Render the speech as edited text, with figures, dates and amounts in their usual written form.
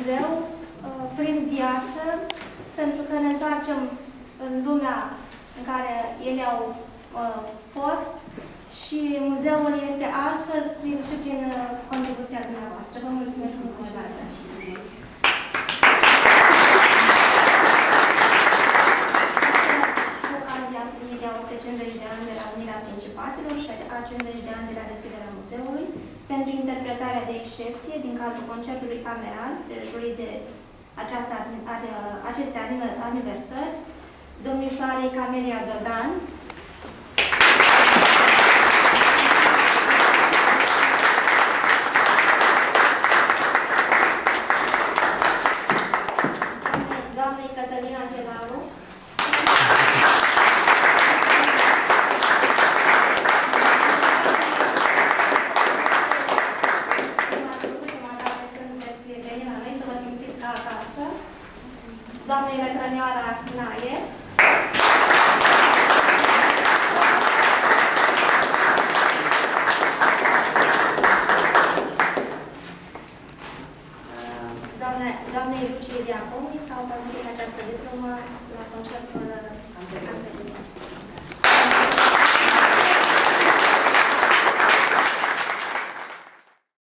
muzeu prin viață, pentru că ne întoarcem în lumea în care ele au fost și muzeul este altfel și prin contribuția dumneavoastră. Vă mulțumesc mult de asta. Cu ocazia împlinirii a 150 de ani de la Unirea Principatelor și a 50 de ani de la deschiderea muzeului, pentru interpretarea de excepție din cadrul concertului cameral, prejurit de aceste aniversări, domnișoarei Camelia Dodan, doamnei Cătălina Gelaru, doamnei Lăcrănioara Naie, doamnei Lucie Diaconi s-au pregătit această diplomă la concertul anterior.